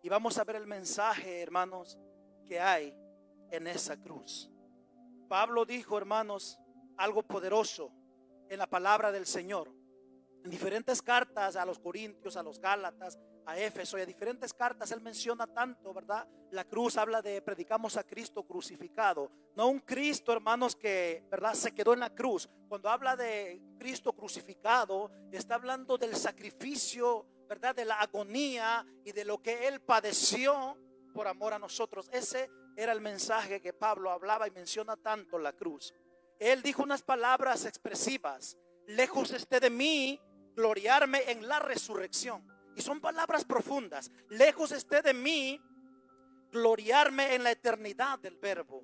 Y vamos a ver el mensaje, hermanos, que hay en esa cruz. Pablo dijo, hermanos, algo poderoso en la palabra del Señor. En diferentes cartas a los Corintios, a los Gálatas, a Éfeso y a diferentes cartas él menciona tanto, ¿verdad? La cruz habla de predicamos a Cristo crucificado, no un Cristo, hermanos, que, ¿verdad?, se quedó en la cruz. Cuando habla de Cristo crucificado, está hablando del sacrificio, ¿verdad?, de la agonía y de lo que él padeció por amor a nosotros. Ese era el mensaje que Pablo hablaba y menciona tanto la cruz. Él dijo unas palabras expresivas: lejos esté de mí gloriarme en la resurrección. Y son palabras profundas. Lejos esté de mí gloriarme en la eternidad del Verbo.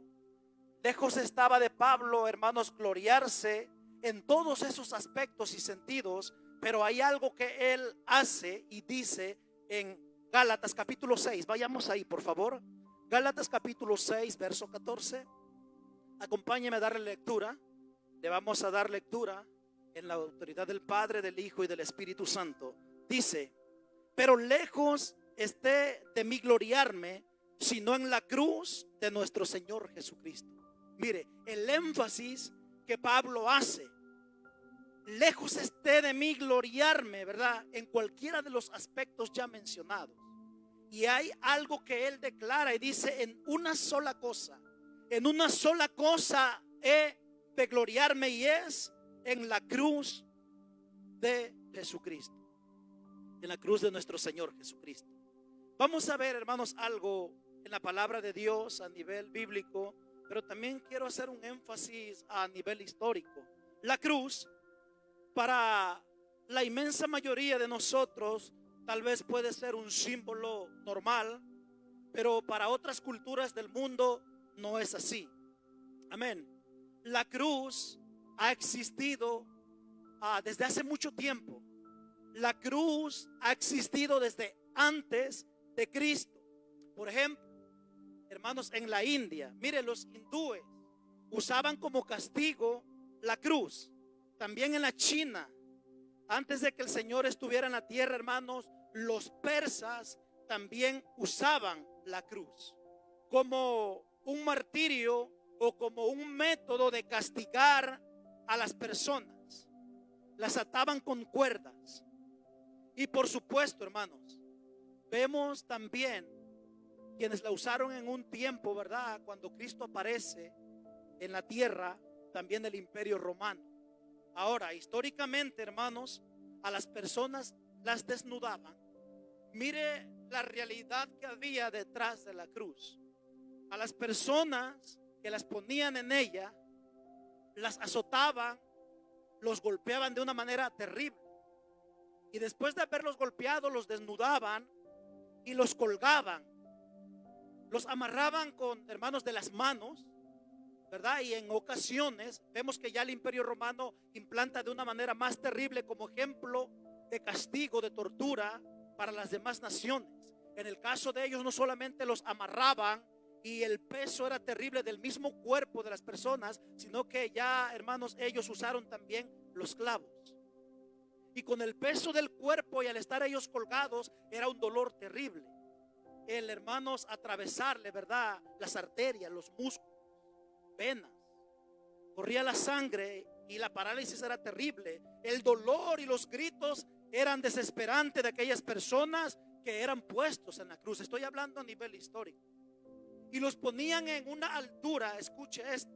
Lejos estaba de Pablo, hermanos, gloriarse en todos esos aspectos y sentidos. Pero hay algo que él hace y dice en Gálatas capítulo 6. Vayamos ahí, por favor. Gálatas capítulo 6, verso 14. Acompáñeme a darle lectura. Le vamos a dar lectura en la autoridad del Padre, del Hijo y del Espíritu Santo. Dice: pero lejos esté de mí gloriarme, sino en la cruz de nuestro Señor Jesucristo. Mire, el énfasis que Pablo hace: lejos esté de mí gloriarme, ¿verdad?, en cualquiera de los aspectos ya mencionados. Y hay algo que él declara y dice: en una sola cosa he de gloriarme, y es en la cruz de Jesucristo, en la cruz de nuestro Señor Jesucristo. Vamos a ver, hermanos, algo en la palabra de Dios a nivel bíblico, pero también quiero hacer un énfasis a nivel histórico. La cruz, para la inmensa mayoría de nosotros, tal vez puede ser un símbolo normal, pero para otras culturas del mundo no es así. Amén. La cruz ha existido desde hace mucho tiempo. La cruz ha existido desde antes de Cristo. Por ejemplo, hermanos, en la India, mire, los hindúes usaban como castigo la cruz. También en la China, antes de que el Señor estuviera en la tierra, hermanos, los persas también usaban la cruz como un martirio o como un método de castigar a las personas. Las ataban con cuerdas. Y por supuesto, hermanos, vemos también quienes la usaron en un tiempo, ¿verdad?, cuando Cristo aparece en la tierra, también el Imperio Romano. Ahora, históricamente, hermanos, a las personas las desnudaban. Mire la realidad que había detrás de la cruz. A las personas que las ponían en ella, las azotaban, los golpeaban de una manera terrible. Y después de haberlos golpeado, los desnudaban y los colgaban. Los amarraban con, hermanos, de las manos, ¿verdad? Y en ocasiones vemos que ya el Imperio Romano implanta de una manera más terrible como ejemplo de castigo, de tortura para las demás naciones. En el caso de ellos, no solamente los amarraban y el peso era terrible del mismo cuerpo de las personas, sino que ya, hermanos, ellos usaron también los clavos. Y con el peso del cuerpo y al estar ellos colgados, era un dolor terrible. El, hermanos, atravesarle, ¿verdad?, las arterias, los músculos, venas, corría la sangre y la parálisis era terrible. El dolor y los gritos eran desesperantes de aquellas personas que eran puestos en la cruz. Estoy hablando a nivel histórico. Y los ponían en una altura, escuche esto,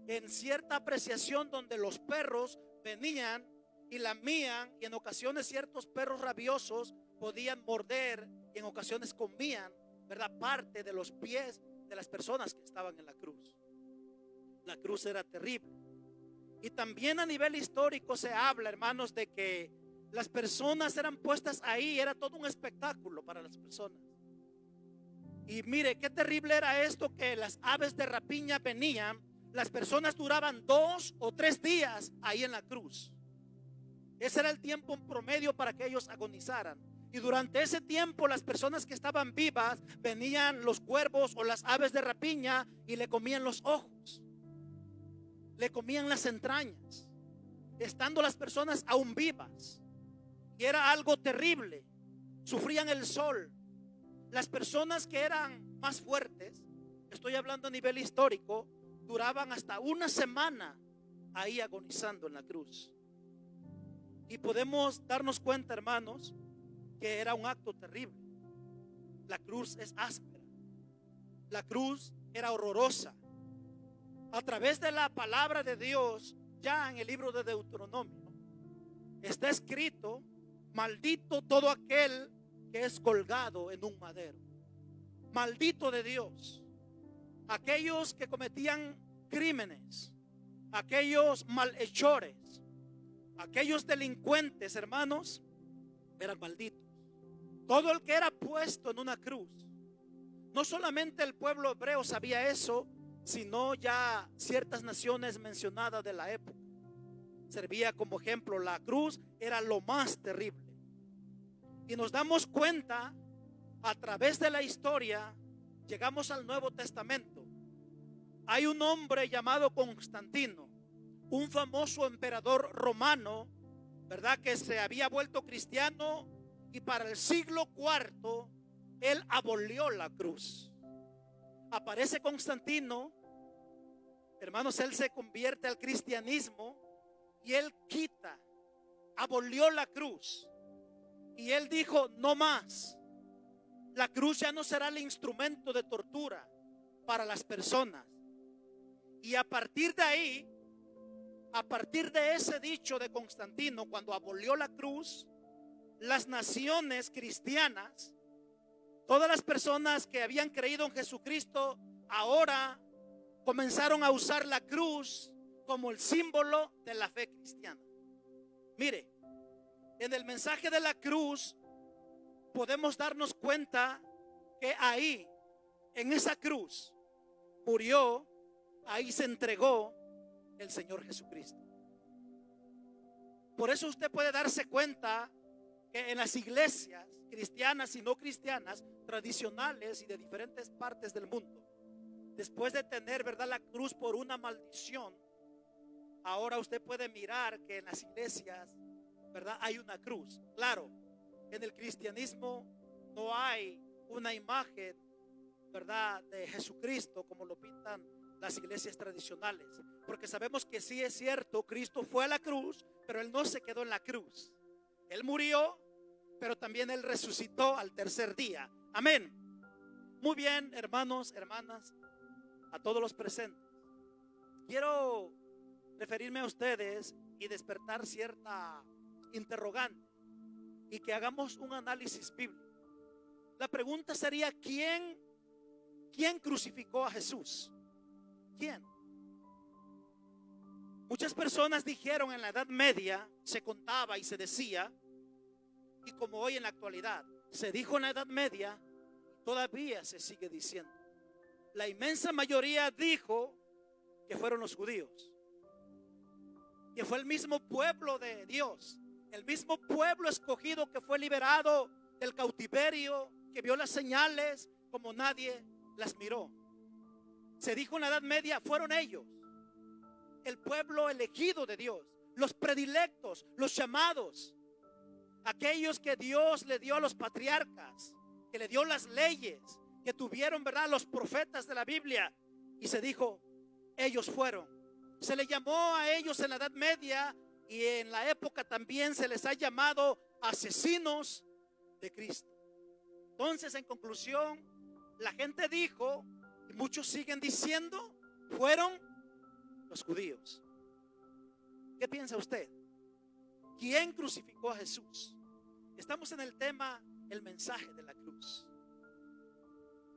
en cierta apreciación donde los perros venían y lamían, y en ocasiones ciertos perros rabiosos podían morder y en ocasiones comían, ¿verdad?, parte de los pies de las personas que estaban en la cruz. La cruz era terrible. Y también a nivel histórico se habla, hermanos, de que las personas eran puestas ahí, era todo un espectáculo para las personas. Y mire, qué terrible era esto, que las aves de rapiña venían, las personas duraban 2 o 3 días ahí en la cruz. Ese era el tiempo en promedio para que ellos agonizaran. Y durante ese tiempo las personas que estaban vivas, venían los cuervos o las aves de rapiña y le comían los ojos, le comían las entrañas, estando las personas aún vivas. Y era algo terrible. Sufrían el sol, Las personas que eran más fuertes, estoy hablando a nivel histórico, duraban hasta una semana ahí agonizando en la cruz. Y podemos darnos cuenta, hermanos, que era un acto terrible. La cruz es áspera. La cruz era horrorosa. A través de la palabra de Dios, ya en el libro de Deuteronomio, está escrito: maldito todo aquel que es colgado en un madero. Maldito de Dios. Aquellos que cometían crímenes, aquellos malhechores, aquellos delincuentes, hermanos, eran malditos. Todo el que era puesto en una cruz. No solamente el pueblo hebreo sabía eso, sino ya ciertas naciones mencionadas de la época. Servía como ejemplo. La cruz era lo más terrible. Y nos damos cuenta a través de la historia. Llegamos al Nuevo Testamento. Hay un hombre llamado Constantino, un famoso emperador romano, ¿verdad? Que se había vuelto cristiano, y para el siglo IV él abolió la cruz. Aparece Constantino, hermanos, él se convierte al cristianismo y él abolió la cruz. Y él dijo: no más. La cruz ya no será el instrumento de tortura para las personas. Y a partir de ahí, a partir de ese dicho de Constantino, cuando abolió la cruz, las naciones cristianas, todas las personas que habían creído en Jesucristo, ahora comenzaron a usar la cruz como el símbolo de la fe cristiana. Mire, en el mensaje de la cruz podemos darnos cuenta que ahí, en esa cruz, murió, ahí se entregó el Señor Jesucristo. Por eso usted puede darse cuenta que en las iglesias cristianas y no cristianas, tradicionales y de diferentes partes del mundo, después de tener, ¿verdad?, la cruz por una maldición, ahora usted puede mirar que en las iglesias, ¿verdad?, hay una cruz. Claro, en el cristianismo no hay una imagen, ¿verdad?, de Jesucristo como lo pintan las iglesias tradicionales, porque sabemos que sí es cierto, Cristo fue a la cruz, pero Él no se quedó en la cruz. Él murió, pero también Él resucitó al tercer día. Amén. Muy bien, hermanos, hermanas, a todos los presentes, quiero referirme a ustedes y despertar cierta interrogante y que hagamos un análisis bíblico. La pregunta sería: ¿quién crucificó a Jesús? ¿Quién? Muchas personas dijeron en la Edad Media, se contaba y se decía, y como hoy en la actualidad, se dijo en la Edad Media, todavía se sigue diciendo. La inmensa mayoría dijo que fueron los judíos, que fue el mismo pueblo de Dios, el mismo pueblo escogido que fue liberado del cautiverio, que vio las señales como nadie las miró. Se dijo en la Edad Media, fueron ellos, el pueblo elegido de Dios, los predilectos, los llamados, aquellos que Dios le dio a los patriarcas, que le dio las leyes, que tuvieron, ¿verdad?, los profetas de la Biblia. Y se dijo, ellos fueron. Se le llamó a ellos en la Edad Media, y en la época también se les ha llamado asesinos de Cristo. Entonces, en conclusión, la gente dijo, y muchos siguen diciendo, fueron los judíos. ¿Qué piensa usted? ¿Quién crucificó a Jesús? Estamos en el tema, el mensaje de la cruz.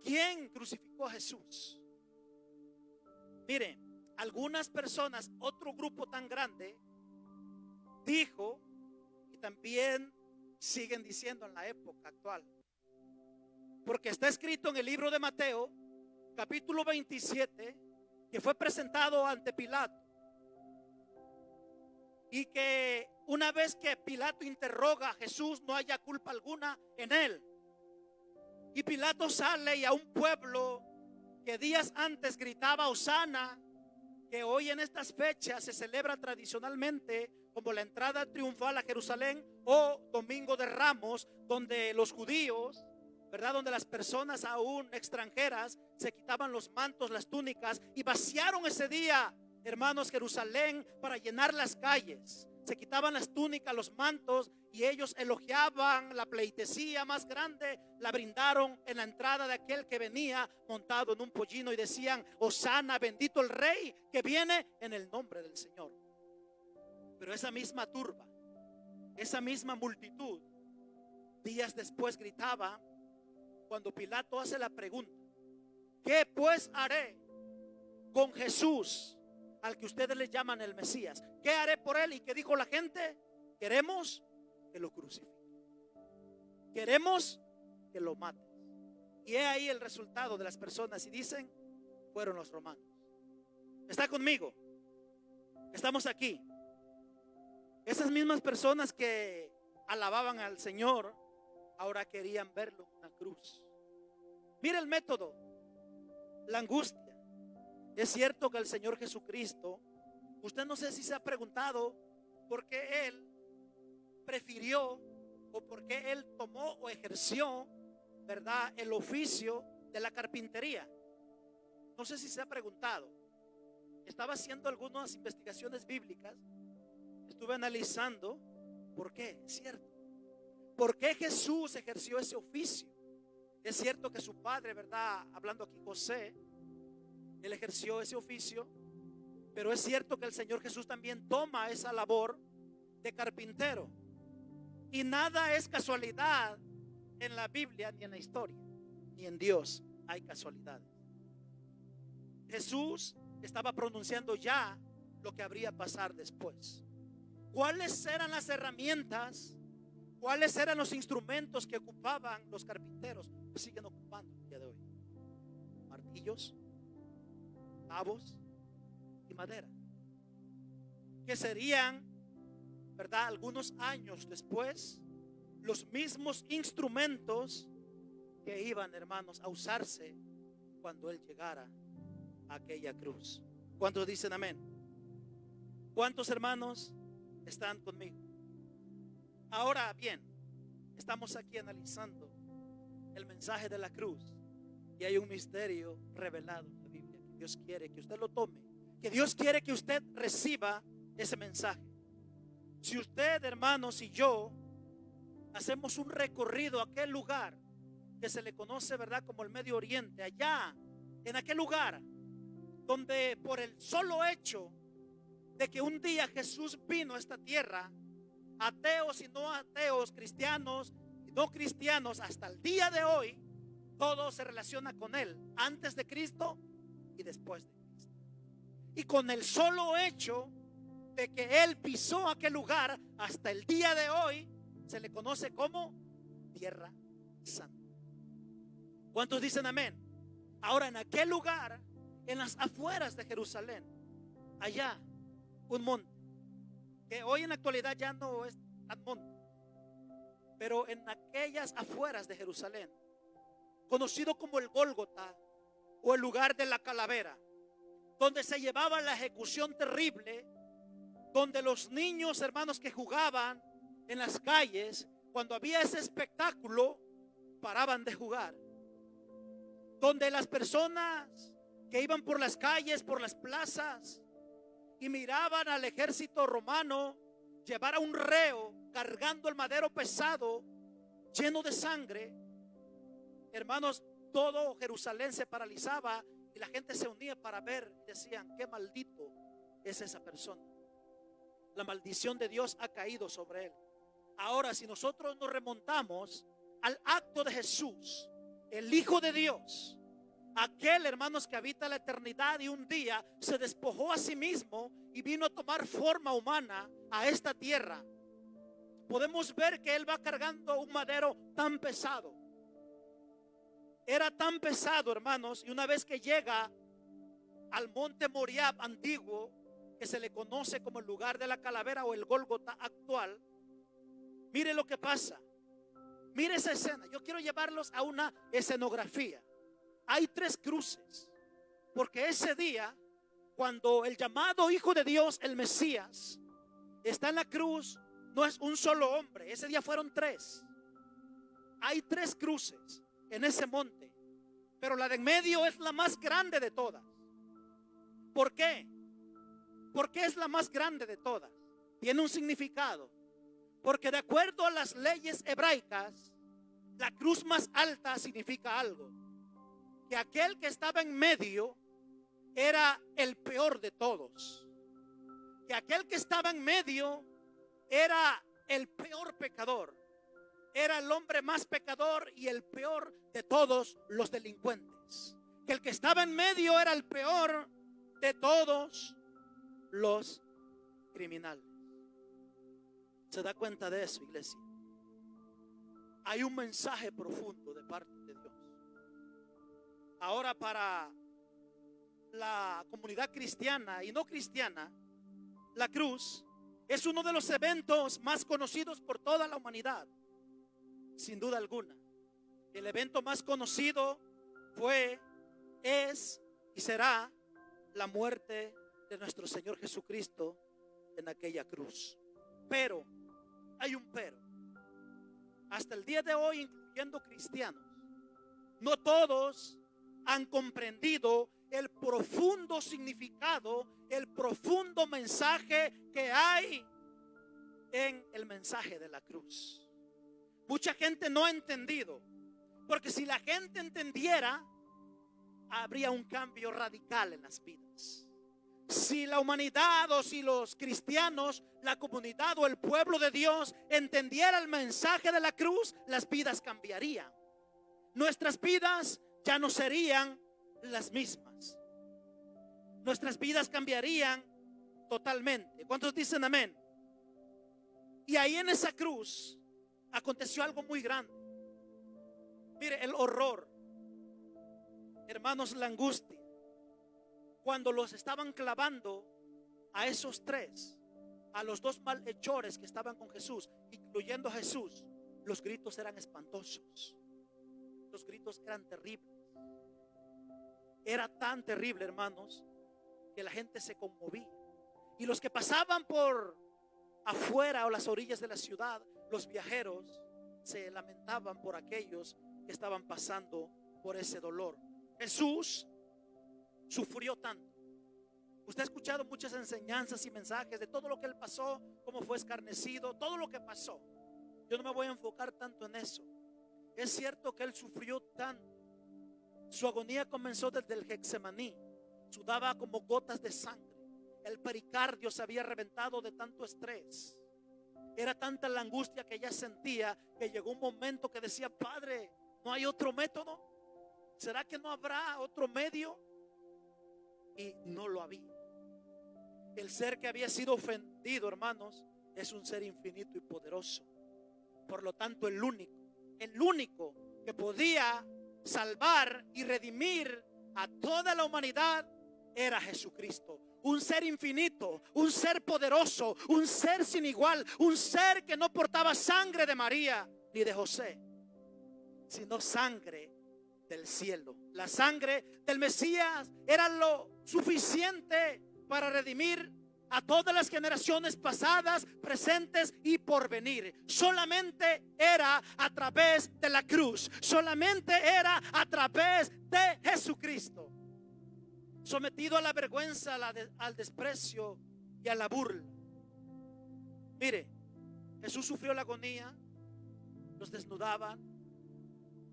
¿Quién crucificó a Jesús? Mire, algunas personas, otro grupo tan grande, dijo, y también siguen diciendo en la época actual, porque está escrito en el libro de Mateo, capítulo 27, que fue presentado ante Pilato, y que una vez que Pilato interroga a Jesús, no haya culpa alguna en él. Y Pilato sale, y a un pueblo que días antes gritaba Hosana, que hoy en estas fechas se celebra tradicionalmente como la entrada triunfal a Jerusalén o Domingo de Ramos, donde los judíos, ¿verdad? Donde las personas aún extranjeras se quitaban los mantos, las túnicas, y vaciaron ese día, hermanos, Jerusalén para llenar las calles. Se quitaban las túnicas, los mantos, y ellos elogiaban la pleitesía más grande. La brindaron en la entrada de aquel que venía montado en un pollino, y decían: Hosana, bendito el rey que viene en el nombre del Señor. Pero esa misma turba, esa misma multitud, días después gritaba, cuando Pilato hace la pregunta: ¿qué pues haré con Jesús, al que ustedes le llaman el Mesías? ¿Qué haré por él? ¿Y qué dijo la gente? Queremos que lo crucifiquen, queremos que lo maten. Y he ahí el resultado de las personas, y dicen: fueron los romanos. ¿Está conmigo? Estamos aquí. Esas mismas personas que alababan al Señor ahora querían verlo en una cruz. Mira el método, la angustia. Es cierto que el Señor Jesucristo, usted no sé si se ha preguntado por qué Él prefirió o por qué Él tomó o ejerció, ¿verdad?, el oficio de la carpintería. No sé si se ha preguntado. Estaba haciendo algunas investigaciones bíblicas, estuve analizando por qué, es cierto. ¿Por qué Jesús ejerció ese oficio? Es cierto que su padre, ¿verdad?, hablando aquí José, él ejerció ese oficio, pero es cierto que el Señor Jesús también toma esa labor de carpintero. Y nada es casualidad en la Biblia ni en la historia, ni en Dios hay casualidades. Jesús estaba pronunciando ya lo que habría pasar después. ¿Cuáles eran las herramientas? ¿Cuáles eran los instrumentos que ocupaban los carpinteros? Pues siguen ocupando el día de hoy: martillos, clavos y madera, que serían, ¿verdad?, algunos años después los mismos instrumentos que iban, hermanos, a usarse cuando Él llegara a aquella cruz. ¿Cuántos dicen amén? ¿Cuántos hermanos están conmigo? Ahora bien, estamos aquí analizando el mensaje de la cruz, y hay un misterio revelado en la Biblia que Dios quiere que usted lo tome, que Dios quiere que usted reciba ese mensaje. Si usted, hermanos, y yo hacemos un recorrido a aquel lugar que se le conoce, ¿verdad?, como el Medio Oriente, allá en aquel lugar donde por el solo hecho de que un día Jesús vino a esta tierra, ateos y no ateos, cristianos y no cristianos, hasta el día de hoy todo se relaciona con Él, antes de Cristo y después de Cristo. Y con el solo hecho de que Él pisó aquel lugar, hasta el día de hoy se le conoce como Tierra Santa. ¿Cuántos dicen amén? Ahora, en aquel lugar, en las afueras de Jerusalén, allá un monte, que hoy en la actualidad ya no es tan monte, pero en aquellas afueras de Jerusalén, conocido como el Gólgota o el lugar de la calavera, donde se llevaba la ejecución terrible, donde los niños, hermanos, que jugaban en las calles, cuando había ese espectáculo, paraban de jugar, donde las personas que iban por las calles, por las plazas, y miraban al ejército romano llevar a un reo cargando el madero pesado lleno de sangre, hermanos, todo Jerusalén se paralizaba y la gente se unía para ver. Decían: qué maldito es esa persona, la maldición de Dios ha caído sobre él. Ahora, si nosotros nos remontamos al acto de Jesús, el Hijo de Dios, aquel, hermanos, que habita la eternidad y un día se despojó a sí mismo y vino a tomar forma humana a esta tierra, podemos ver que Él va cargando un madero tan pesado. Era tan pesado, hermanos, y una vez que llega al monte Moriah antiguo, que se le conoce como el lugar de la calavera o el Gólgota actual, mire lo que pasa. Mire esa escena. Yo quiero llevarlos a una escenografía. Hay 3 cruces, porque ese día, cuando el llamado Hijo de Dios, el Mesías, está en la cruz, no es un solo hombre. Ese día fueron 3. Hay 3 cruces. en ese monte, pero la de en medio es la más grande de todas. ¿Por qué? Porque es la más grande de todas. Tiene un significado. Porque de acuerdo a las leyes hebraicas, la cruz más alta significa algo. Que aquel que estaba en medio era el peor de todos. Que aquel que estaba en medio era el peor pecador. Era el hombre más pecador y el peor de todos los delincuentes. Que el que estaba en medio era el peor de todos los criminales. ¿Se da cuenta de eso, iglesia? Hay un mensaje profundo de parte de Dios. Ahora, para la comunidad cristiana y no cristiana, la cruz es uno de los eventos más conocidos por toda la humanidad, sin duda alguna. El evento más conocido fue, es y será la muerte de nuestro Señor Jesucristo en aquella cruz. Pero, hay un pero. Hasta el día de hoy, incluyendo cristianos, no todos han comprendido el profundo significado, el profundo mensaje que hay en el mensaje de la cruz. Mucha gente no ha entendido, porque si la gente entendiera, habría un cambio radical en las vidas. Si la humanidad o si los cristianos, la comunidad o el pueblo de Dios entendiera el mensaje de la cruz, las vidas cambiarían. Nuestras vidas ya no serían las mismas. Nuestras vidas cambiarían totalmente. ¿Cuántos dicen amén? Y ahí en esa cruz aconteció algo muy grande. Mire, el horror, hermanos, la angustia. Cuando los estaban clavando a esos tres, a los dos malhechores que estaban con Jesús, incluyendo a Jesús, los gritos eran espantosos. Los gritos eran terribles. Era tan terrible, hermanos, que la gente se conmovía. Y los que pasaban por afuera o las orillas de la ciudad, los viajeros, se lamentaban por aquellos que estaban pasando por ese dolor. Jesús sufrió tanto. Usted ha escuchado muchas enseñanzas y mensajes de todo lo que él pasó, cómo fue escarnecido, todo lo que pasó. Yo no me voy a enfocar tanto en eso. Es cierto que él sufrió tanto. Su agonía comenzó desde el Getsemaní. Sudaba como gotas de sangre. El pericardio se había reventado de tanto estrés. Era tanta la angustia que ella sentía que llegó un momento que decía: Padre, ¿no hay otro método? ¿Será que no habrá otro medio? Y no lo había. El ser que había sido ofendido, hermanos, es un ser infinito y poderoso. Por lo tanto, el único que podía salvar y redimir a toda la humanidad era Jesucristo. Un ser infinito, un ser poderoso, un ser sin igual, un ser que no portaba sangre de María ni de José, sino sangre del cielo. La sangre del Mesías era lo suficiente para redimir a todas las generaciones pasadas, presentes y por venir. Solamente era a través de la cruz. Solamente era a través de Jesucristo. Sometido a la vergüenza, al desprecio y a la burla. Mire, Jesús sufrió la agonía. Los desnudaban,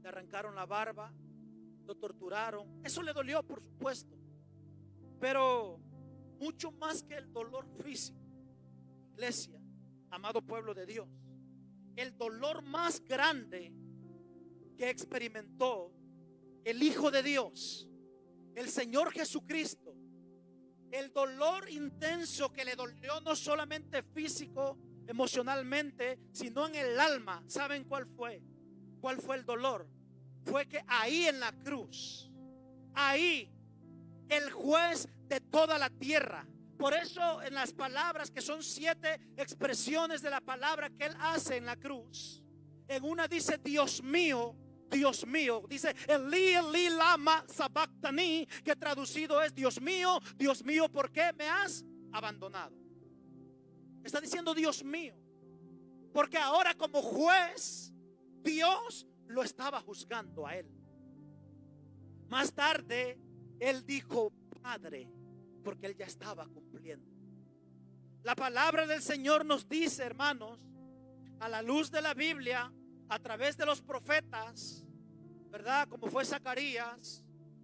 le arrancaron la barba, lo torturaron. Eso le dolió, por supuesto, pero mucho más que el dolor físico, iglesia, amado pueblo de Dios, el dolor más grande que experimentó el Hijo de Dios, el Señor Jesucristo, el dolor intenso que le dolió no solamente físico, emocionalmente, sino en el alma. ¿Saben cuál fue? ¿Cuál fue el dolor? Fue que ahí en la cruz, ahí el juez de toda la tierra. Por eso en las palabras, que son 7 expresiones de la palabra que él hace en la cruz, en una dice: Dios mío, Dios mío. Dice Eli, Eli, lama sabactani, que traducido es: Dios mío, ¿por qué me has abandonado? Está diciendo Dios mío, porque ahora como juez Dios lo estaba juzgando a él. Más tarde, él dijo Padre, porque él ya estaba cumpliendo. La palabra del Señor nos dice, hermanos, a la luz de la Biblia, a través de los profetas, ¿verdad? Como fue Zacarías,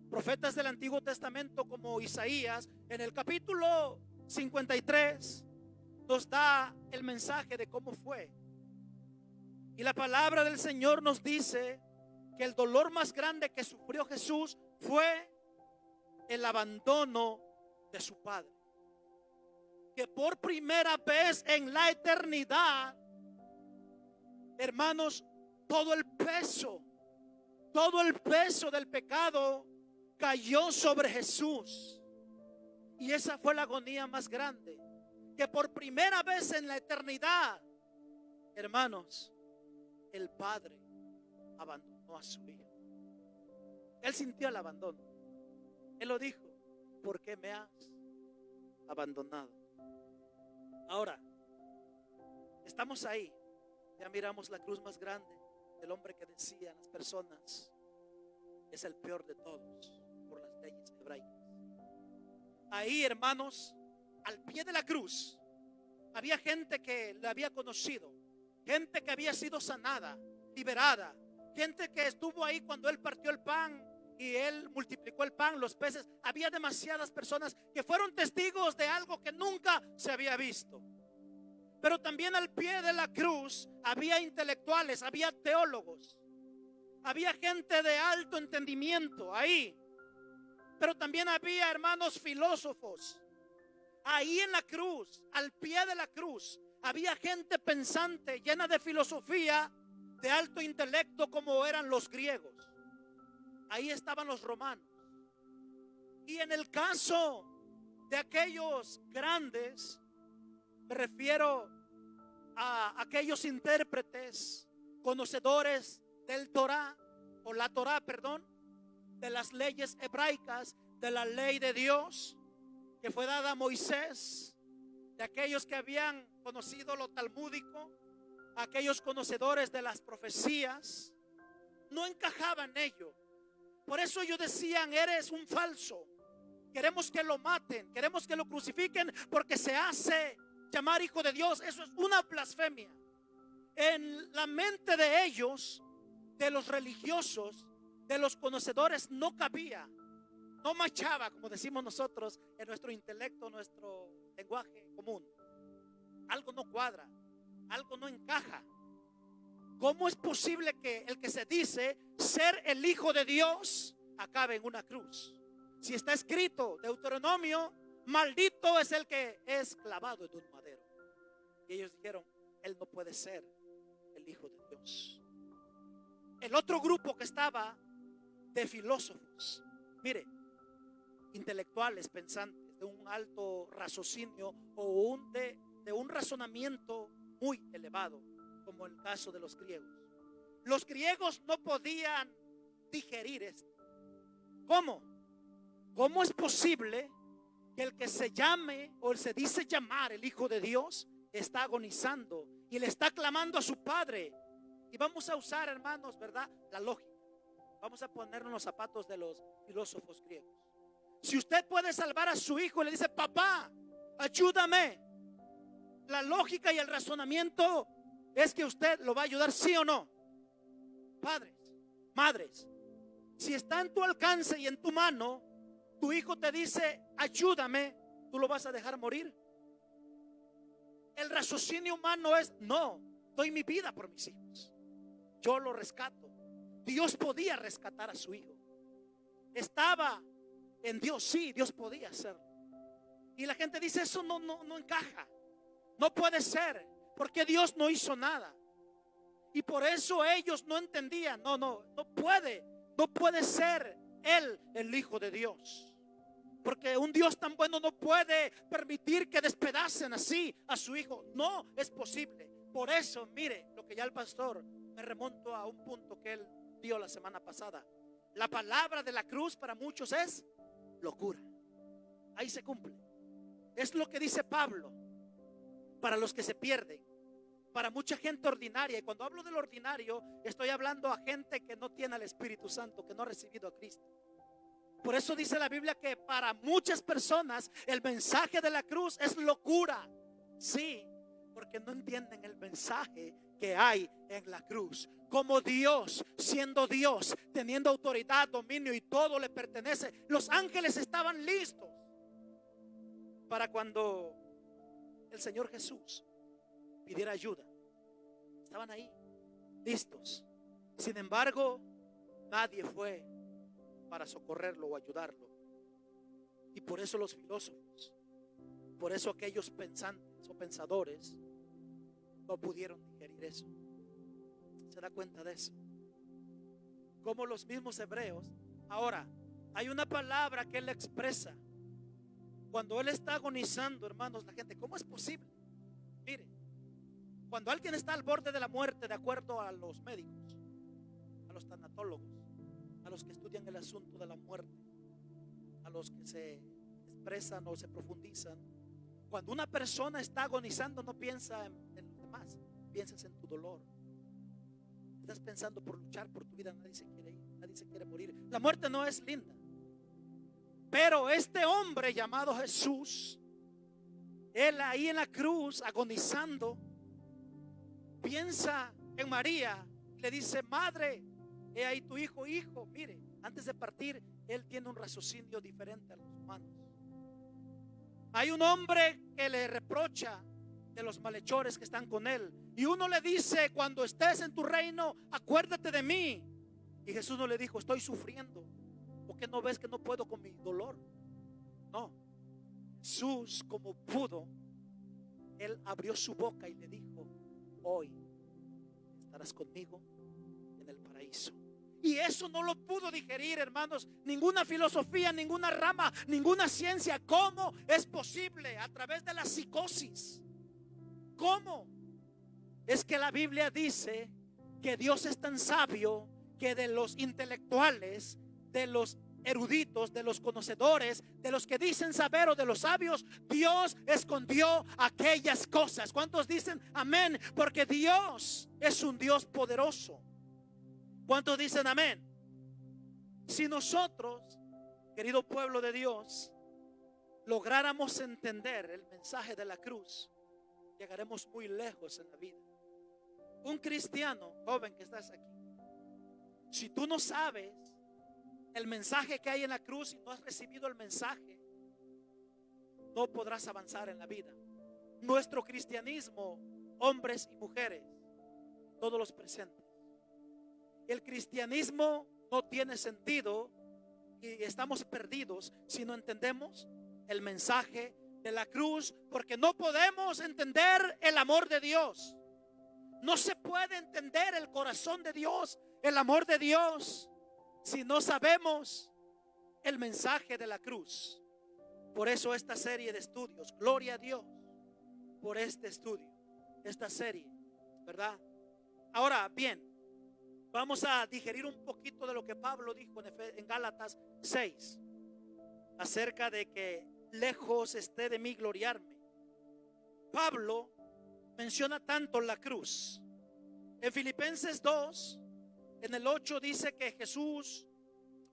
profetas del Antiguo Testamento como Isaías, en el capítulo 53 nos da el mensaje de cómo fue. Y la palabra del Señor nos dice que el dolor más grande que sufrió Jesús fue el abandono de su Padre. Que por primera vez en la eternidad, hermanos, todo el peso del pecado cayó sobre Jesús. Y esa fue la agonía más grande. Que por primera vez en la eternidad, hermanos, el Padre abandonó a su Hijo. Él sintió el abandono. Él lo dijo: ¿por qué me has abandonado? Ahora, estamos ahí. Ya miramos la cruz más grande del hombre que decían las personas: es el peor de todos por las leyes hebraicas. Ahí, hermanos, al pie de la cruz, había gente que le había conocido, gente que había sido sanada, liberada, gente que estuvo ahí cuando él partió el pan y él multiplicó el pan, los peces. Había demasiadas personas que fueron testigos de algo que nunca se había visto. Pero también al pie de la cruz había intelectuales, había teólogos, había gente de alto entendimiento ahí. Pero también había, hermanos, filósofos. Ahí en la cruz, al pie de la cruz, había gente pensante, llena de filosofía, de alto intelecto, como eran los griegos. Ahí estaban los romanos. Y en el caso de aquellos grandes, me refiero a aquellos intérpretes, conocedores del Torá, o la Torá, perdón, de las leyes hebraicas, de la ley de Dios que fue dada a Moisés, de aquellos que habían conocido lo talmúdico, aquellos conocedores de las profecías, no encajaban en ello. Por eso ellos decían: eres un falso, queremos que lo maten, queremos que lo crucifiquen, porque se hace llamar hijo de Dios. Eso es una blasfemia. En la mente de ellos, de los religiosos, de los conocedores, no cabía, no machaba, como decimos nosotros en nuestro intelecto, nuestro lenguaje común. Algo no cuadra, algo no encaja. ¿Cómo es posible que el que se dice ser el Hijo de Dios acabe en una cruz? Si está escrito, Deuteronomio: maldito es el que es clavado en un madero. Y ellos dijeron: él no puede ser el Hijo de Dios. El otro grupo que estaba de filósofos, mire, intelectuales pensantes, de un alto raciocinio o de un razonamiento muy elevado, como el caso de los griegos. Los griegos no podían digerir esto. ¿Cómo? ¿Cómo es posible que el que se llame o se dice llamar el Hijo de Dios está agonizando y le está clamando a su Padre? Y vamos a usar, hermanos, ¿verdad?, la lógica. Vamos a ponernos los zapatos de los filósofos griegos. Si usted puede salvar a su hijo y le dice: papá, ayúdame, la lógica y el razonamiento es que usted lo va a ayudar, ¿sí o no? Padres, madres, si está en tu alcance y en tu mano, tu hijo te dice: ayúdame, ¿tú lo vas a dejar morir? El raciocinio humano es: no, doy mi vida por mis hijos, yo lo rescato. Dios podía rescatar a su hijo. Estaba en Dios, sí, Dios podía hacerlo. Y la gente dice: eso no encaja, no puede ser, porque Dios no hizo nada. Y por eso ellos no entendían. No puede ser Él el Hijo de Dios, porque un Dios tan bueno no puede permitir que despedacen así a su hijo. No es posible. Por eso, mire, lo que ya el pastor, me remonto a un punto que él dio la semana pasada. La palabra de la cruz para muchos es locura. Ahí se cumple. Es lo que dice Pablo para los que se pierden, para mucha gente ordinaria. Y cuando hablo del ordinario, estoy hablando a gente que no tiene al Espíritu Santo, que no ha recibido a Cristo. Por eso dice la Biblia que para muchas personas el mensaje de la cruz es locura. Sí, porque no entienden el mensaje que hay en la cruz. Como Dios, siendo Dios, teniendo autoridad, dominio y todo le pertenece. Los ángeles estaban listos para cuando el Señor Jesús pidiera ayuda. Estaban ahí, listos. Sin embargo, nadie fue para socorrerlo o ayudarlo. Y por eso los filósofos, por eso aquellos pensantes o pensadores no pudieron digerir eso. ¿Se da cuenta de eso? Como los mismos hebreos. Ahora, hay una palabra que él expresa cuando él está agonizando, hermanos. La gente, ¿cómo es posible? Mire, cuando alguien está al borde de la muerte, de acuerdo a los médicos, a los tanatólogos, a los que estudian el asunto de la muerte, a los que se expresan o se profundizan, cuando una persona está agonizando, no piensa en los demás, piensas en tu dolor. Estás pensando por luchar por tu vida. Nadie se quiere ir, nadie se quiere morir. La muerte no es linda. Pero este hombre llamado Jesús, él ahí en la cruz agonizando, piensa en María y le dice: madre, he ahí tu hijo. Hijo, mire, antes de partir, él tiene un raciocinio diferente a los humanos. Hay un hombre que le reprocha de los malhechores que están con él, y uno le dice: cuando estés en tu reino, acuérdate de mí. Y Jesús no le dijo: estoy sufriendo, ¿por qué no ves que no puedo con mi dolor? No, Jesús, como pudo, él abrió su boca y le dijo: hoy estarás conmigo en el paraíso. Y eso no lo pudo digerir, hermanos, ninguna filosofía, ninguna rama, ninguna ciencia. ¿Cómo es posible? A través de la psicosis. ¿Cómo? Es que la Biblia dice que Dios es tan sabio que de los intelectuales, de los eruditos, de los conocedores, de los que dicen saber o de los sabios, Dios escondió aquellas cosas. ¿Cuántos dicen amén? Porque Dios es un Dios poderoso. ¿Cuántos dicen amén? Si nosotros, querido pueblo de Dios, lográramos entender el mensaje de la cruz, llegaremos muy lejos en la vida. Un cristiano joven que estás aquí, si tú no sabes el mensaje que hay en la cruz y no has recibido el mensaje, no podrás avanzar en la vida. Nuestro cristianismo, hombres y mujeres, todos los presentes, el cristianismo no tiene sentido y estamos perdidos si no entendemos el mensaje de la cruz, porque no podemos entender el amor de Dios. No se puede entender el corazón de Dios, el amor de Dios, si no sabemos el mensaje de la cruz. Por eso esta serie de estudios, gloria a Dios por este estudio, esta serie, ¿verdad? Ahora bien, vamos a digerir un poquito de lo que Pablo dijo en Gálatas 6, acerca de que lejos esté de mí gloriarme. Pablo menciona tanto la cruz. En Filipenses 2, en el 8 dice que Jesús,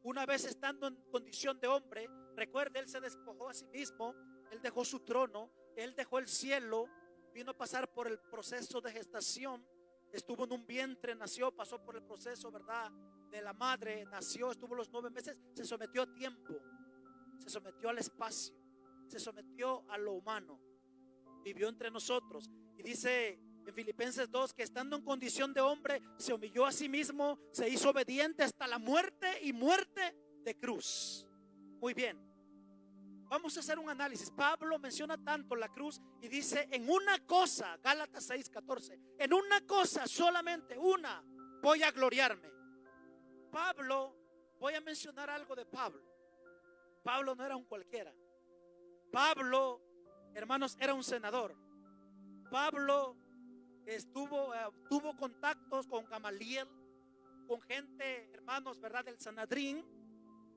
una vez estando en condición de hombre, recuerde, él se despojó a sí mismo, él dejó su trono, él dejó el cielo, vino a pasar por el proceso de gestación, estuvo en un vientre, nació, pasó por el proceso, ¿verdad?, de la madre, nació, estuvo los 9 meses, se sometió a tiempo, se sometió al espacio, se sometió a lo humano, vivió entre nosotros. Y dice en Filipenses 2 que estando en condición de hombre, se humilló a sí mismo, se hizo obediente hasta la muerte y muerte de cruz. Muy bien, vamos a hacer un análisis. Pablo menciona tanto la cruz y dice: en una cosa, Gálatas 6:14, en una cosa, solamente una, voy a gloriarme. Pablo, voy a mencionar algo de Pablo. Pablo no era un cualquiera. Pablo, hermanos, era un senador. Pablo tuvo contactos con Gamaliel, con gente, hermanos, ¿verdad?, del Sanedrín,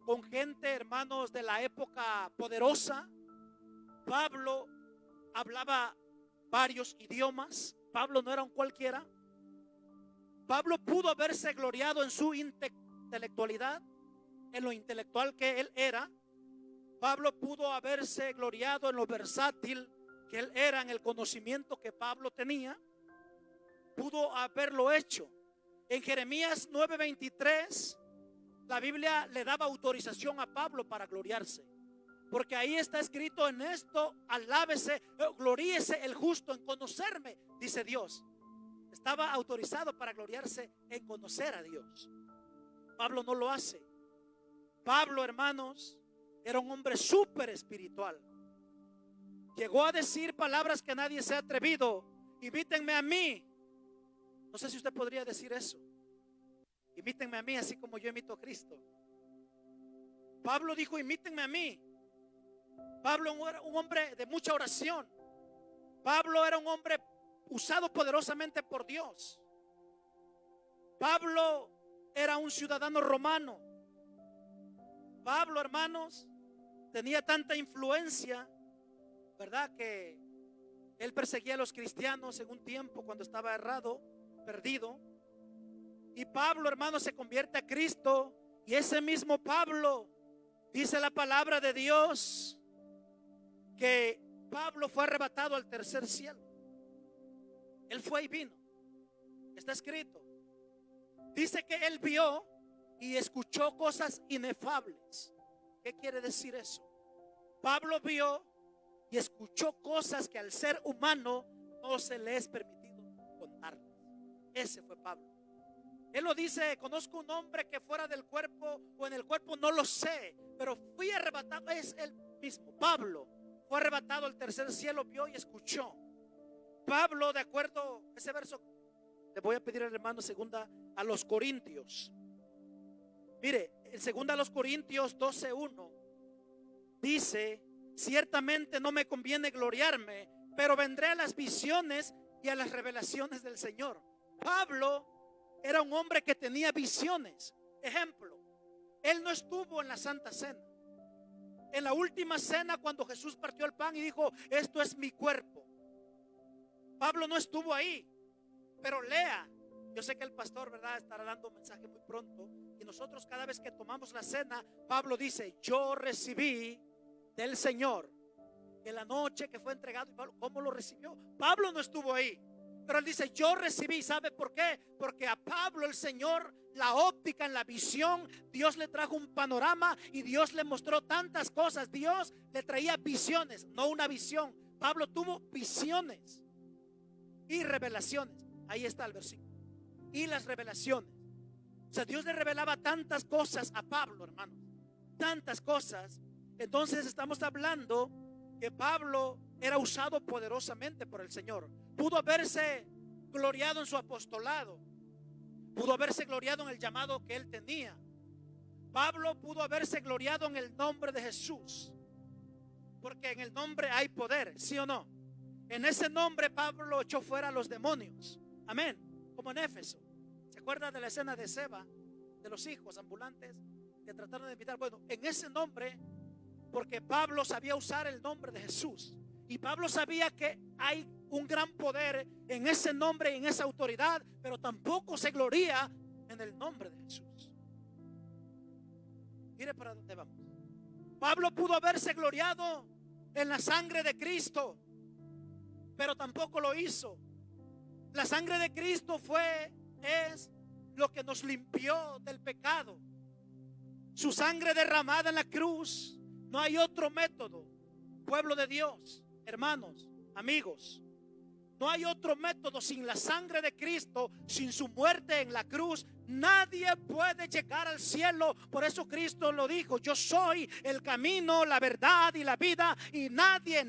con gente, hermanos, de la época poderosa. Pablo hablaba varios idiomas. Pablo no era un cualquiera. Pablo pudo haberse gloriado en su intelectualidad. en lo intelectual que él era. Pablo pudo haberse gloriado en lo versátil que él era, en el conocimiento que Pablo tenía. Pudo haberlo hecho. En Jeremías 9:23, la Biblia le daba autorización a Pablo para gloriarse. Porque ahí está escrito: en esto alábese, gloríese el justo en conocerme, dice Dios. Estaba autorizado para gloriarse en conocer a Dios. Pablo no lo hace. Pablo, hermanos, era un hombre súper espiritual. Llegó a decir palabras que nadie se ha atrevido: imítenme a mí. No sé si usted podría decir eso. Imítenme a mí así como yo imito a Cristo. Pablo dijo: imítenme a mí. Pablo era un hombre de mucha oración. Pablo era un hombre usado poderosamente por Dios. Pablo era un ciudadano romano. Pablo, hermanos, tenía tanta influencia, ¿verdad?, que él perseguía a los cristianos en un tiempo cuando estaba errado, perdido. Y Pablo, hermanos, se convierte a Cristo. Y ese mismo Pablo, dice la palabra de Dios, que Pablo fue arrebatado al tercer cielo. Él fue y vino. Está escrito. Dice que él vio y escuchó cosas inefables. ¿Qué quiere decir eso? Pablo vio y escuchó cosas que al ser humano no se le es permitido contar. Ese fue Pablo. Él lo dice: conozco un hombre que fuera del cuerpo o en el cuerpo no lo sé, pero fui arrebatado. Es el mismo Pablo. Fue arrebatado al tercer cielo, vio y escuchó. Pablo, de acuerdo a ese verso, le voy a pedir al hermano segunda a los Corintios. Mire, en segunda a los Corintios 12:1 dice: ciertamente no me conviene gloriarme, pero vendré a las visiones y a las revelaciones del Señor. Pablo era un hombre que tenía visiones. Ejemplo, él no estuvo en la Santa Cena. En la última cena, cuando Jesús partió el pan y dijo: esto es mi cuerpo, Pablo no estuvo ahí. Pero lea, yo sé que el pastor, ¿verdad?, estará dando un mensaje muy pronto. Y nosotros cada vez que tomamos la cena, Pablo dice: yo recibí del Señor en la noche que fue entregado. ¿Cómo lo recibió? Pablo no estuvo ahí, pero él dice: yo recibí. ¿Sabe por qué? Porque a Pablo el Señor, la óptica, en la visión, Dios le trajo un panorama y Dios le mostró tantas cosas. Dios le traía visiones, no una visión. Pablo tuvo visiones y revelaciones. Ahí está el versículo. Y las revelaciones. O sea, Dios le revelaba tantas cosas a Pablo, hermano. Tantas cosas. Entonces estamos hablando que Pablo era usado poderosamente por el Señor. Pudo haberse gloriado en su apostolado. Pudo haberse gloriado en el llamado que él tenía. Pablo pudo haberse gloriado en el nombre de Jesús, porque en el nombre hay poder, ¿sí o no? En ese nombre Pablo echó fuera a los demonios. Amén. Como en Éfeso. ¿Se acuerdan de la escena de Seba, de los hijos ambulantes que trataron de invitar? Bueno, en ese nombre, porque Pablo sabía usar el nombre de Jesús. Y Pablo sabía que hay un gran poder en ese nombre y en esa autoridad, pero tampoco se gloría en el nombre de Jesús. Mire para dónde vamos. Pablo pudo haberse gloriado en la sangre de Cristo, pero tampoco lo hizo. La sangre de Cristo es lo que nos limpió del pecado. Su sangre derramada en la cruz. No hay otro método, pueblo de Dios, hermanos, amigos. No hay otro método. Sin la sangre de Cristo, sin su muerte en la cruz, nadie puede llegar al cielo. Por eso Cristo lo dijo: yo soy el camino, la verdad y la vida, y nadie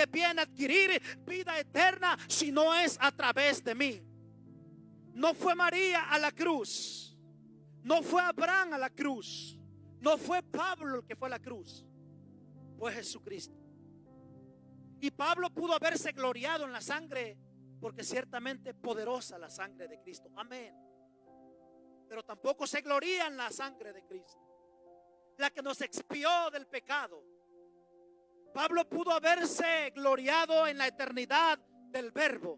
viene a adquirir vida eterna si no es a través de mí. No fue María a la cruz, no fue Abraham a la cruz, no fue Pablo el que fue a la cruz, fue Jesucristo. Y Pablo pudo haberse gloriado en la sangre, porque ciertamente poderosa la sangre de Cristo. Amén. Pero tampoco se gloría en la sangre de Cristo, la que nos expió del pecado. Pablo pudo haberse gloriado en la eternidad del Verbo,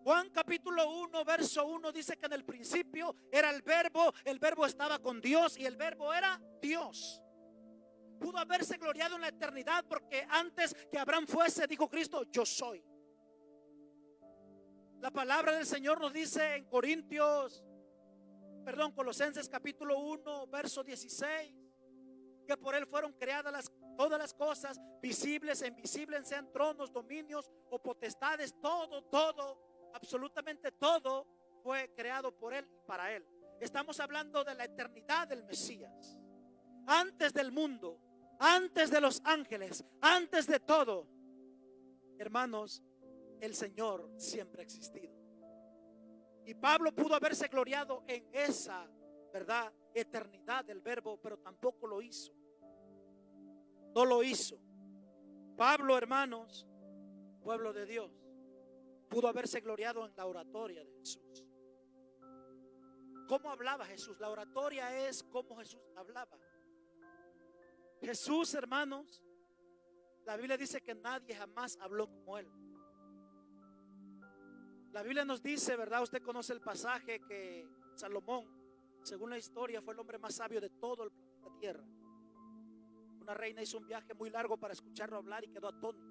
Juan capítulo 1, verso 1 dice que en el principio era el verbo estaba con Dios y el verbo era Dios. Pudo haberse gloriado en la eternidad porque antes que Abraham fuese, dijo Cristo, yo soy. La palabra del Señor nos dice en Colosenses capítulo 1, verso 16, que por él fueron creadas todas las cosas, visibles e invisibles, sean tronos, dominios o potestades, todo, absolutamente todo fue creado por él y para él. Estamos hablando de la eternidad del Mesías. Antes del mundo, antes de los ángeles, antes de todo, hermanos, el Señor siempre ha existido. Y Pablo pudo haberse gloriado en esa, ¿verdad?, eternidad del verbo, pero tampoco lo hizo. No lo hizo. Pablo, hermanos, pueblo de Dios, pudo haberse gloriado en la oratoria de Jesús. ¿Cómo hablaba Jesús? La oratoria es cómo Jesús hablaba. Jesús, hermanos, la Biblia dice que nadie jamás habló como él. La Biblia nos dice, ¿verdad? Usted conoce el pasaje que Salomón, según la historia, fue el hombre más sabio de todo el planeta Tierra. Una reina hizo un viaje muy largo para escucharlo hablar y quedó atónita,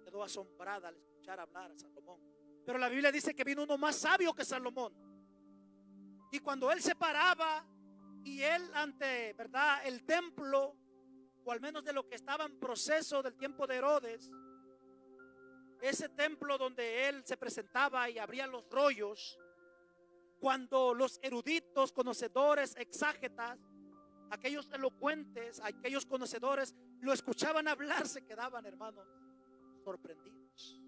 quedó asombrada al escuchar hablar a Salomón. Pero la Biblia dice que vino uno más sabio que Salomón. Y cuando él se paraba y él ante, ¿verdad?, el templo, o al menos de lo que estaba en proceso del tiempo de Herodes, ese templo donde él se presentaba y abría los rollos, cuando los eruditos, conocedores, exágetas, aquellos elocuentes, aquellos conocedores lo escuchaban hablar, se quedaban, hermanos, sorprendidos.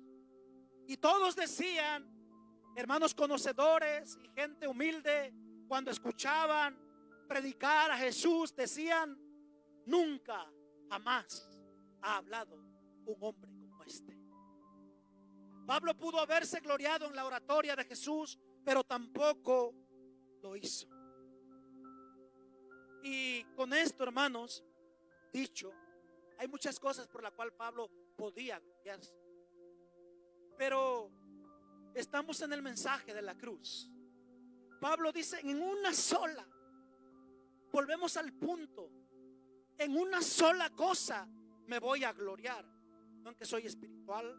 Y todos decían, hermanos conocedores y gente humilde, cuando escuchaban predicar a Jesús, decían, nunca, jamás ha hablado un hombre como este. Pablo pudo haberse gloriado en la oratoria de Jesús, pero tampoco lo hizo. Y con esto, hermanos, dicho, hay muchas cosas por las cuales Pablo podía gloriarse. Pero estamos en el mensaje de la cruz. Pablo dice, en una sola, volvemos al punto, en una sola cosa me voy a gloriar. No en que soy espiritual.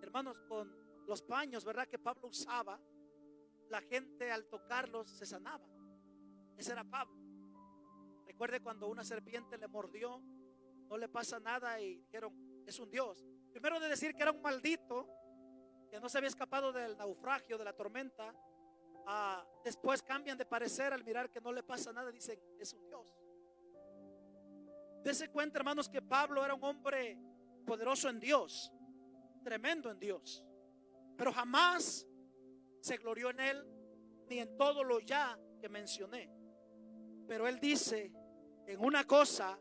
Hermanos, con los paños, ¿verdad?, que Pablo usaba, la gente al tocarlos se sanaba. Ese era Pablo. Recuerde cuando una serpiente le mordió, no le pasa nada y dijeron, es un Dios. Primero de decir que era un maldito, que no se había escapado del naufragio, de la tormenta, después cambian de parecer al mirar que no le pasa nada, dicen, es un Dios. Dese cuenta, hermanos, que Pablo era un hombre poderoso en Dios, tremendo en Dios, pero jamás se glorió en él ni en todo lo ya que mencioné. Pero él dice, en una cosa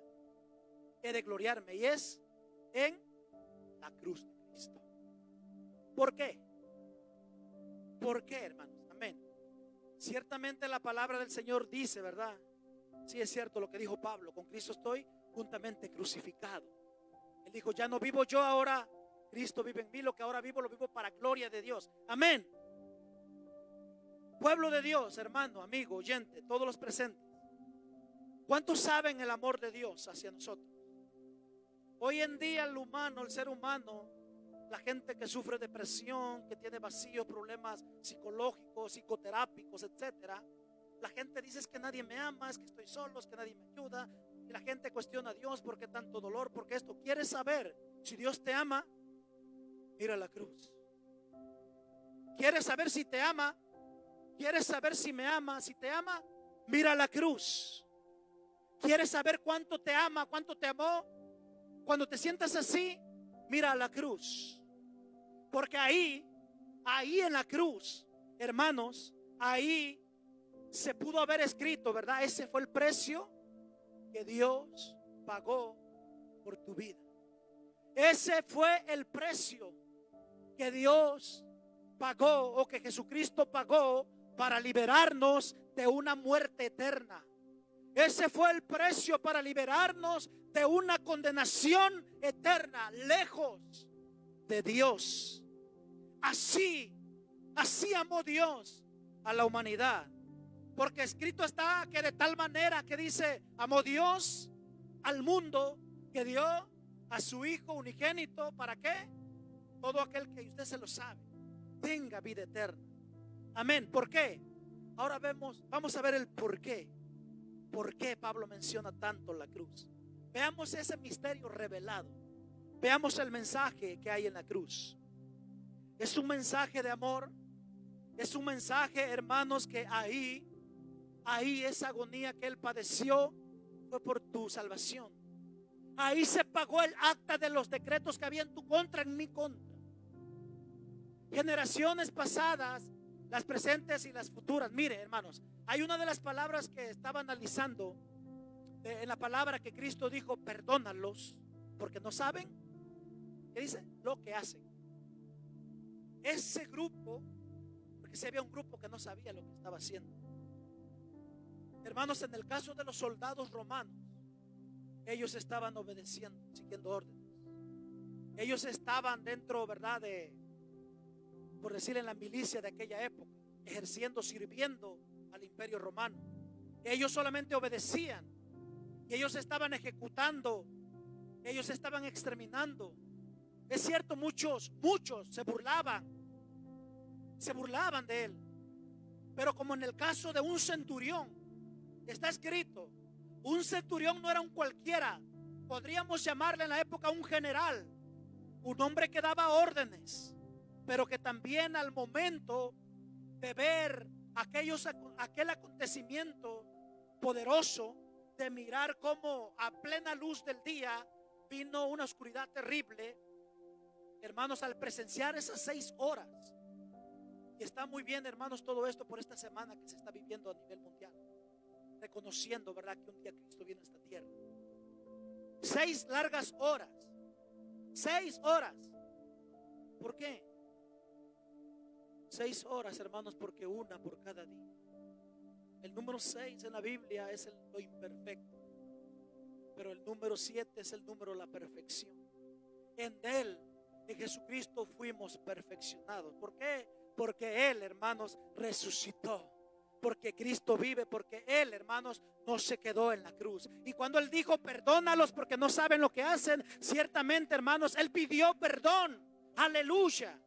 he de gloriarme, y es en la cruz de Cristo. ¿Por qué? ¿Por qué, hermanos? Amén. Ciertamente la palabra del Señor dice, ¿verdad? Sí, es cierto lo que dijo Pablo, con Cristo estoy juntamente crucificado. Él dijo, ya no vivo yo ahora, Cristo vive en mí, lo que ahora vivo lo vivo para gloria de Dios. Amén. Pueblo de Dios, hermano, amigo, oyente, todos los presentes, ¿cuántos saben el amor de Dios hacia nosotros? Hoy en día el humano, el ser humano, la gente que sufre depresión, que tiene vacíos, problemas psicológicos, psicoterápicos, etcétera, la gente dice, es que nadie me ama, es que estoy solo, es que nadie me ayuda. Y la gente cuestiona a Dios, ¿por qué tanto dolor? ¿Por qué esto? ¿Quieres saber si Dios te ama? Mira la cruz. ¿Quieres saber si te ama? ¿Quieres saber si me ama? Si te ama, mira la cruz. ¿Quieres saber cuánto te ama, cuánto te amó? Cuando te sientas así, mira la cruz. Porque ahí en la cruz, hermanos, ahí se pudo haber escrito, ¿verdad? Ese fue el precio que Dios pagó por tu vida. Ese fue el precio que Dios pagó, o que Jesucristo pagó, para liberarnos de una muerte eterna. Ese fue el precio para liberarnos de una condenación eterna, lejos de Dios. Así Así amó Dios a la humanidad. Porque escrito está que de tal manera que dice, amó Dios al mundo que dio a su Hijo unigénito. ¿Para qué? Todo aquel que usted se lo sabe tenga vida eterna. Amén. ¿Por qué? Ahora vamos a ver el por qué. ¿Por qué Pablo menciona tanto la cruz? Veamos ese misterio revelado. Veamos el mensaje que hay en la cruz. Es un mensaje de amor. Es un mensaje, hermanos, que ahí esa agonía que Él padeció fue por tu salvación. Ahí se pagó el acta de los decretos que había en tu contra, en mi contra. Generaciones pasadas, las presentes y las futuras. Mire, hermanos, hay una de las palabras que estaba analizando en la palabra que Cristo dijo: perdónalos porque no saben, ¿qué dice? Lo que hacen. Ese grupo, porque si había un grupo que no sabía lo que estaba haciendo. Hermanos, en el caso de los soldados romanos, ellos estaban obedeciendo, siguiendo órdenes. Ellos estaban dentro, ¿verdad?, por decir, en la milicia de aquella época, ejerciendo, sirviendo al imperio romano. Ellos solamente obedecían y ellos estaban ejecutando, ellos estaban exterminando. Es cierto, muchos se burlaban de él, pero como en el caso de un centurión, está escrito, un centurión no era un cualquiera, podríamos llamarle en la época un general, un hombre que daba órdenes, pero que también al momento de ver aquel acontecimiento poderoso, de mirar cómo a plena luz del día vino una oscuridad terrible, hermanos, al presenciar esas 6 horas, y está muy bien, hermanos, todo esto por esta semana que se está viviendo a nivel mundial, reconociendo, ¿verdad?, que un día Cristo viene a esta tierra. 6 largas horas, 6 horas. ¿Por qué? 6 horas, hermanos, porque una por cada día. El número 6 en la Biblia es lo imperfecto, pero el número 7 es el número de la perfección. En Él, en Jesucristo, fuimos perfeccionados. ¿Por qué? Porque Él, hermanos, resucitó. Porque Cristo vive, porque Él, hermanos, no se quedó en la cruz. Y cuando Él dijo, perdónalos porque no saben lo que hacen, ciertamente, hermanos, Él pidió perdón. Aleluya.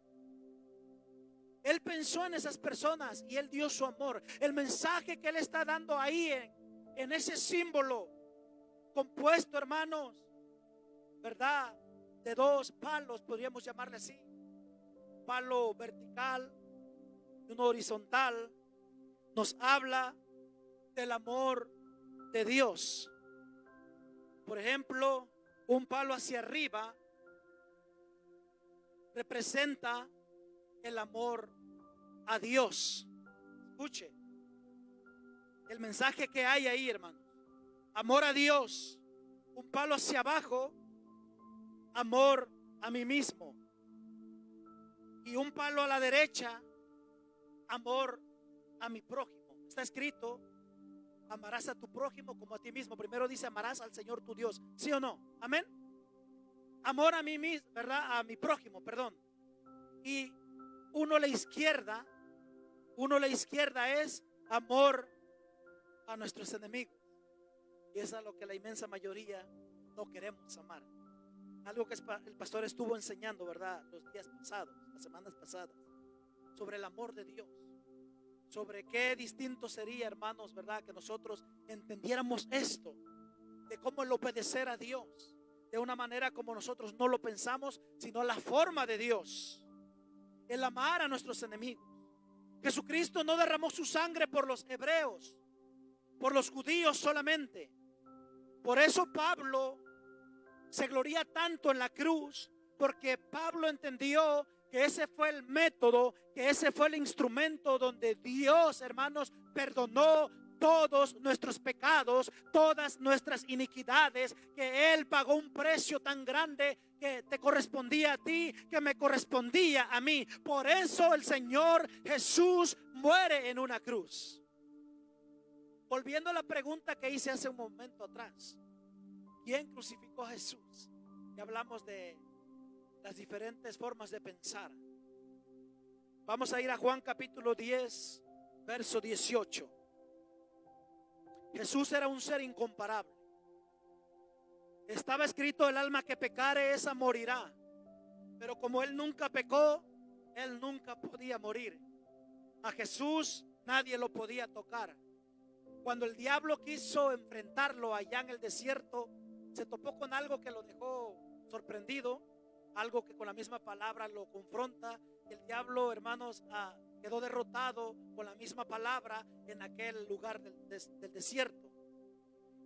Él pensó en esas personas y Él dio su amor. El mensaje que Él está dando ahí en ese símbolo compuesto, hermanos, ¿verdad?, de 2 palos, podríamos llamarle así. Palo vertical y uno horizontal. Nos habla del amor de Dios. Por ejemplo, un palo hacia arriba representa el amor a Dios. Escuche el mensaje que hay ahí, hermano. Amor a Dios. Un palo hacia abajo, amor a mí mismo. Y un palo a la derecha, amor a mi prójimo. Está escrito, amarás a tu prójimo como a ti mismo. Primero dice, amarás al Señor tu Dios. ¿Sí o no? Amén. Amor a mí mismo, ¿verdad? A mi prójimo, perdón. Y uno a la izquierda es amor a nuestros enemigos. Y es a lo que la inmensa mayoría no queremos amar. Algo que el pastor estuvo enseñando, ¿verdad?, los días pasados, las semanas pasadas, sobre el amor de Dios. Sobre qué distinto sería, hermanos, ¿verdad?, que nosotros entendiéramos esto, de cómo el obedecer a Dios, de una manera como nosotros no lo pensamos, sino la forma de Dios. El amar a nuestros enemigos. Jesucristo no derramó su sangre por los hebreos, por los judíos solamente. Por eso Pablo se gloria tanto en la cruz, porque Pablo entendió que ese fue el método, que ese fue el instrumento donde Dios, hermanos, perdonó todos nuestros pecados, todas nuestras iniquidades, que Él pagó un precio tan grande que te correspondía a ti, que me correspondía a mí. Por eso el Señor Jesús muere en una cruz. Volviendo a la pregunta que hice hace un momento atrás, ¿quién crucificó a Jesús? Y hablamos de las diferentes formas de pensar. Vamos a ir a Juan capítulo 10, verso 18. Jesús era un ser incomparable. Estaba escrito: el alma que pecare, esa morirá. Pero como Él nunca pecó, Él nunca podía morir. A Jesús nadie lo podía tocar. Cuando el diablo quiso enfrentarlo allá en el desierto, se topó con algo que lo dejó sorprendido, algo que con la misma palabra lo confronta. El diablo, hermanos, quedó derrotado con la misma palabra en aquel lugar del desierto.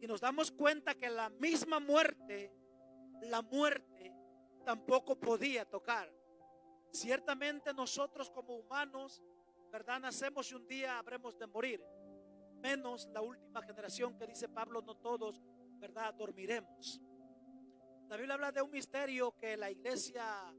Y nos damos cuenta que la misma muerte, la muerte tampoco podía tocar. Ciertamente nosotros como humanos, ¿verdad?, nacemos y un día habremos de morir. Menos la última generación, que dice Pablo, no todos, ¿verdad?, dormiremos. La Biblia habla de un misterio que la iglesia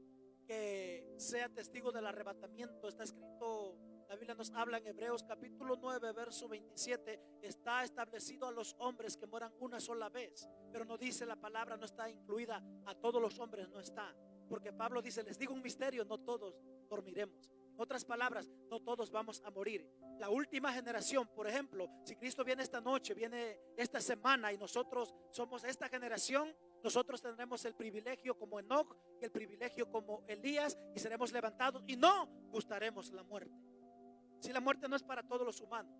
que sea testigo del arrebatamiento, está escrito, la Biblia nos habla en Hebreos capítulo 9, verso 27, está establecido a los hombres que mueran una sola vez, pero no dice la palabra, no está incluida a todos los hombres, no está, porque Pablo dice: les digo un misterio, no todos dormiremos. En otras palabras, no todos vamos a morir. La última generación, por ejemplo, si Cristo viene esta noche, viene esta semana y nosotros somos esta generación, nosotros tendremos el privilegio como Enoc, el privilegio como Elías, y seremos levantados y no gustaremos la muerte. Si la muerte no es para todos los humanos,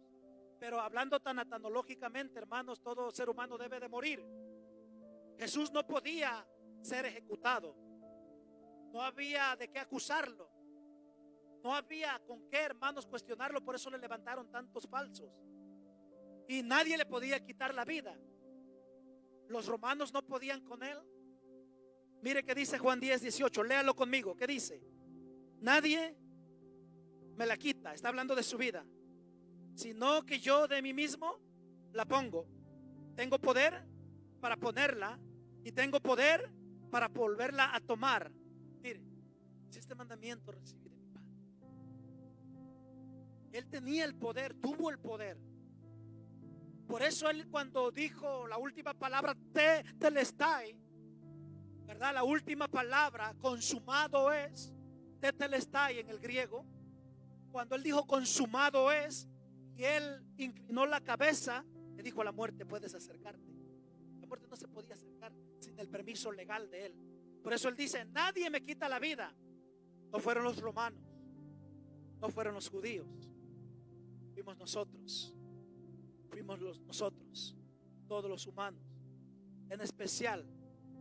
pero hablando tan atanológicamente, hermanos, todo ser humano debe de morir. Jesús no podía ser ejecutado, no había de qué acusarlo, no había con qué, hermanos, cuestionarlo. Por eso le levantaron tantos falsos y nadie le podía quitar la vida. Los romanos no podían con él. Mire que dice Juan 10, 18, léalo conmigo. ¿Qué dice? Nadie me la quita, está hablando de su vida, sino que yo de mí mismo la pongo. Tengo poder para ponerla y tengo poder para volverla a tomar. Mire, si este mandamiento recibí de mi Padre. Él tenía el poder, tuvo el poder. Por eso Él, cuando dijo la última palabra, tetelestai, ¿verdad? La última palabra, consumado es, tetelestai en el griego. Cuando Él dijo consumado es, y Él inclinó la cabeza, le dijo a la muerte: puedes acercarte. La muerte no se podía acercar sin el permiso legal de Él. Por eso Él dice: nadie me quita la vida. No fueron los romanos, no fueron los judíos, fuimos nosotros. Fuimos nosotros, todos los humanos. En especial,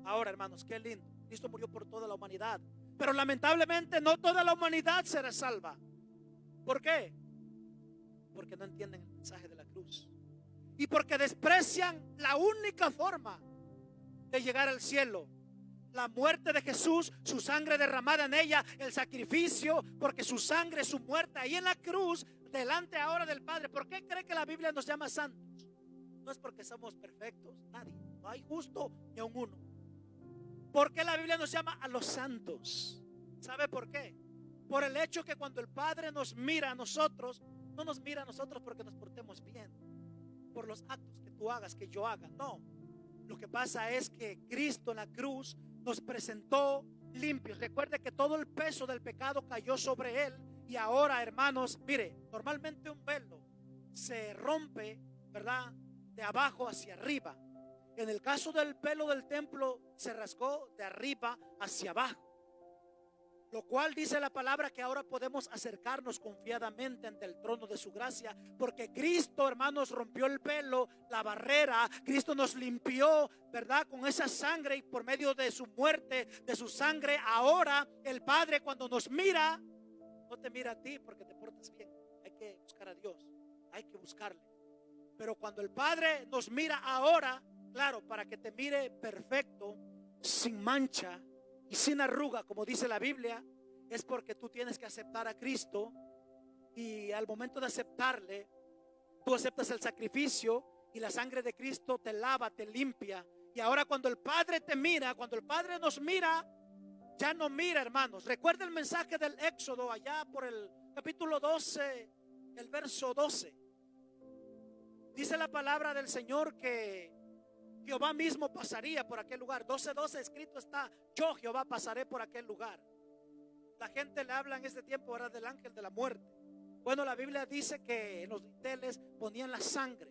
ahora, hermanos, qué lindo, Cristo murió por toda la humanidad, pero lamentablemente no toda la humanidad será salva. ¿Por qué? Porque no entienden el mensaje de la cruz y porque desprecian la única forma de llegar al cielo: la muerte de Jesús, su sangre derramada en ella, el sacrificio, porque su sangre, su muerte ahí en la cruz, delante ahora del Padre. ¿Por qué cree que la Biblia nos llama santos? No es porque somos perfectos, nadie, no hay justo ni aun uno. ¿Por qué la Biblia nos llama a los santos? ¿Sabe por qué? Por el hecho que cuando el Padre nos mira a nosotros, no nos mira a nosotros porque nos portemos bien, por los actos que tú hagas, que yo haga, no. Lo que pasa es que Cristo en la cruz nos presentó limpios. Recuerde que todo el peso del pecado cayó sobre Él. Y ahora, hermanos, mire, normalmente un velo se rompe, ¿verdad?, de abajo hacia arriba. En el caso del velo del templo, se rasgó de arriba hacia abajo, lo cual dice la palabra que ahora podemos acercarnos confiadamente ante el trono de su gracia, porque Cristo, hermanos, rompió el velo, la barrera. Cristo nos limpió, ¿verdad?, con esa sangre, y por medio de su muerte, de su sangre, ahora el Padre, cuando nos mira, no te mira a ti porque te portas bien. Hay que buscar a Dios, hay que buscarle. Pero cuando el Padre nos mira ahora, claro, para que te mire perfecto, sin mancha y sin arruga, como dice la Biblia, es porque tú tienes que aceptar a Cristo. Y al momento de aceptarle, tú aceptas el sacrificio y la sangre de Cristo te lava, te limpia. Y ahora cuando el Padre te mira, cuando el Padre nos mira, ya no mira, hermanos. Recuerda el mensaje del Éxodo allá por el capítulo 12, el verso 12. Dice la palabra del Señor que Jehová mismo pasaría por aquel lugar. 12:12 escrito está: yo, Jehová, pasaré por aquel lugar. la gente le habla en este tiempo ahora del ángel de la muerte. Bueno, la Biblia dice que en los dinteles ponían la sangre,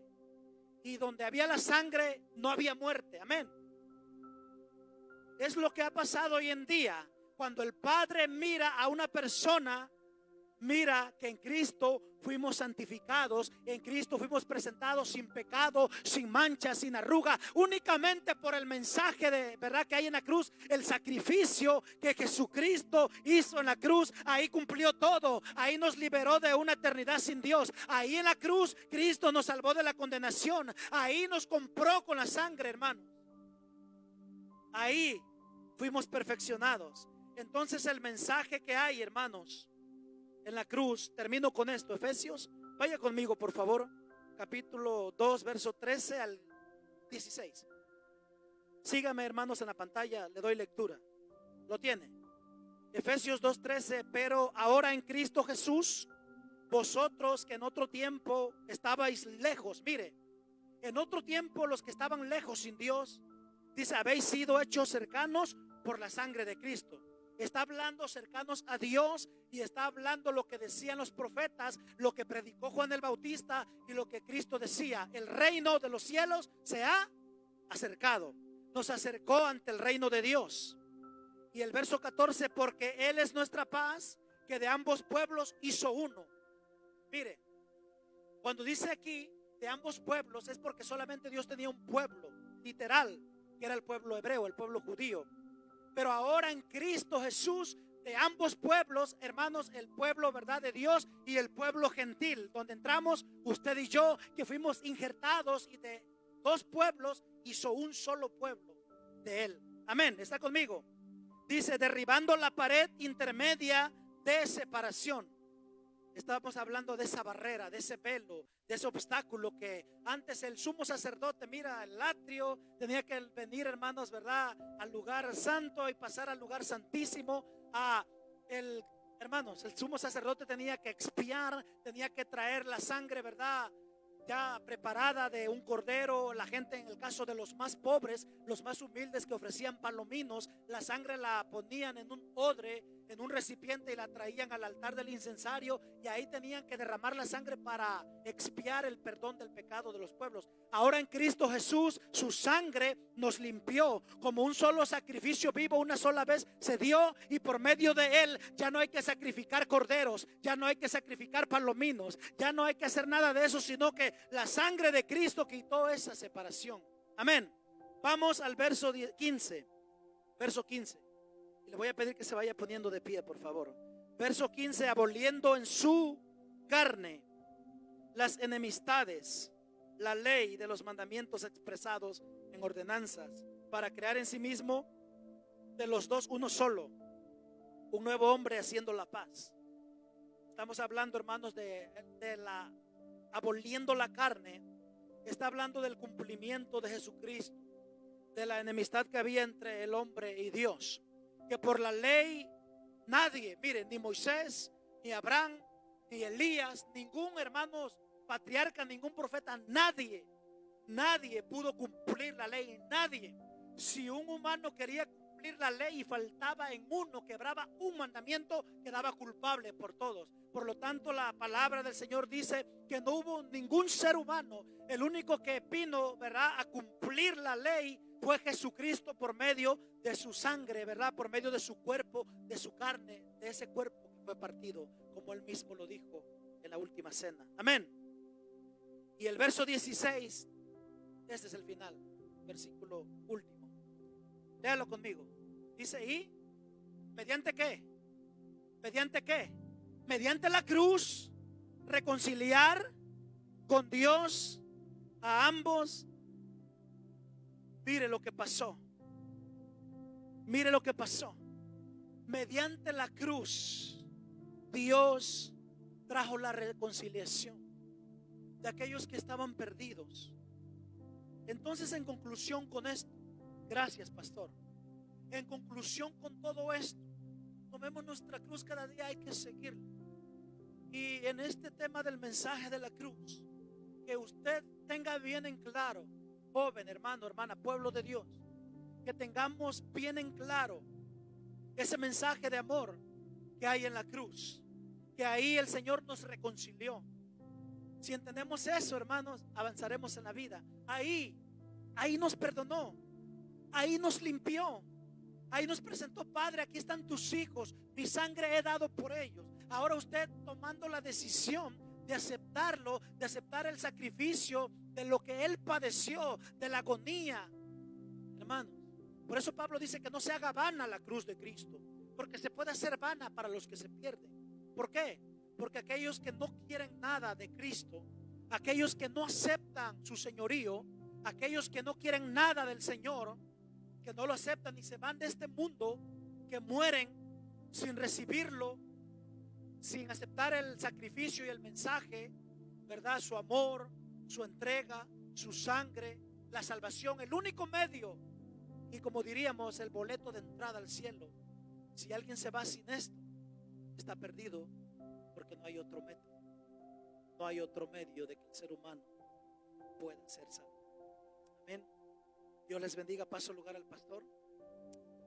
y donde había la sangre no había muerte. Amén. Es lo que ha pasado hoy en día. Cuando el Padre mira a una persona, mira que en Cristo fuimos santificados, en Cristo fuimos presentados sin pecado, sin mancha, sin arruga, únicamente por el mensaje de verdad que hay en la cruz, el sacrificio que Jesucristo hizo en la cruz. Ahí cumplió todo, ahí nos liberó de una eternidad sin Dios. Ahí en la cruz Cristo nos salvó de la condenación, ahí nos compró con la sangre, hermanos. Ahí fuimos perfeccionados. Entonces el mensaje que hay, hermanos, en la cruz, termino con esto, Efesios, vaya conmigo por favor, capítulo 2, verso 13 al 16. Sígame, hermanos, en la pantalla, le doy lectura. ¿Lo tiene? Efesios 2:13. Pero ahora en Cristo Jesús, vosotros que en otro tiempo estabais lejos, mire, en otro tiempo los que estaban lejos sin Dios, dice, habéis sido hechos cercanos por la sangre de Cristo. Está hablando cercanos a Dios, y está hablando lo que decían los profetas, lo que predicó Juan el Bautista y lo que Cristo decía. El reino de los cielos se ha acercado, nos acercó ante el reino de Dios. Y el verso 14, porque Él es nuestra paz, que de ambos pueblos hizo uno. Mire, cuando dice aquí de ambos pueblos, es porque solamente Dios tenía un pueblo literal, que era el pueblo hebreo, el pueblo judío. Pero ahora en Cristo Jesús, de ambos pueblos, hermanos, el pueblo, verdad, de Dios y el pueblo gentil, donde entramos usted y yo, que fuimos injertados, y de dos pueblos hizo un solo pueblo de Él. Amén, ¿está conmigo? Dice, derribando la pared intermedia de separación. Estábamos hablando de esa barrera, de ese velo, de ese obstáculo que antes el sumo sacerdote, mira, el atrio, tenía que venir, hermanos, verdad, al lugar santo y pasar al lugar santísimo. Hermanos, el sumo sacerdote tenía que expiar, tenía que traer la sangre, verdad, ya preparada de un cordero. La gente, en el caso de los más pobres, los más humildes, que ofrecían palominos, la sangre la ponían en un odre, en un recipiente, y la traían al altar del incensario, y ahí tenían que derramar la sangre para expiar el perdón del pecado de los pueblos. Ahora en Cristo Jesús, su sangre nos limpió como un solo sacrificio vivo, una sola vez se dio, y por medio de Él ya no hay que sacrificar corderos, ya no hay que sacrificar palominos, ya no hay que hacer nada de eso, sino que la sangre de Cristo quitó esa separación. Amén. Vamos al verso 15. Verso 15. Y le voy a pedir que se vaya poniendo de pie, por favor. Verso 15. Aboliendo en su carne las enemistades, la ley de los mandamientos expresados en ordenanzas, para crear en sí mismo de los dos uno solo, un nuevo hombre, haciendo la paz. Estamos hablando, hermanos, de la aboliendo la carne. Está hablando del cumplimiento de Jesucristo, de la enemistad que había entre el hombre y Dios, que por la ley nadie, miren, ni Moisés, ni Abraham, ni Elías, ningún, hermanos, patriarca, ningún profeta, nadie pudo cumplir la ley, nadie. Si un humano quería cumplir la ley y faltaba en uno, quebraba un mandamiento, quedaba culpable por todos. Por lo tanto, la palabra del Señor dice que no hubo ningún ser humano. El único que vino, verdad, a cumplir la ley fue Jesucristo, por medio de su sangre, verdad, por medio de su cuerpo, de su carne, de ese cuerpo que fue partido, como Él mismo lo dijo en la última cena. Amén. Y el verso 16, este es el final, versículo último. Léalo conmigo. Dice, ¿y mediante qué? ¿Mediante qué? Mediante la cruz, reconciliar con Dios a ambos. Mire lo que pasó. Mire lo que pasó. Mediante la cruz, Dios trajo la reconciliación de aquellos que estaban perdidos. Entonces, en conclusión con esto, gracias, pastor. En conclusión con todo esto, tomemos nuestra cruz cada día, hay que seguirla. Y en este tema del mensaje de la cruz, que usted tenga bien en claro, joven, hermano, hermana, pueblo de Dios, que tengamos bien en claro ese mensaje de amor, que hay en la cruz, que ahí el Señor nos reconcilió. Si entendemos eso, hermanos, avanzaremos en la vida. Ahí nos perdonó, ahí nos limpió, ahí nos presentó: Padre, aquí están tus hijos, mi sangre he dado por ellos. Ahora usted, tomando la decisión de aceptarlo, de aceptar el sacrificio de lo que Él padeció, de la agonía, hermanos. Por eso Pablo dice que no se haga vana la cruz de Cristo, porque se puede hacer vana para los que se pierden. ¿Por qué? Porque aquellos que no quieren nada de Cristo, aquellos que no aceptan su señorío, aquellos que no quieren nada del Señor, que no lo aceptan y se van de este mundo, que mueren sin recibirlo, sin aceptar el sacrificio y el mensaje, ¿verdad? Su amor, su entrega, su sangre, la salvación, el único medio, y como diríamos, el boleto de entrada al cielo. Si alguien se va sin esto, está perdido, porque no hay otro método, no hay otro medio de que el ser humano pueda ser salvo. Amén. Dios les bendiga. Paso lugar al pastor.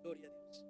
Gloria a Dios.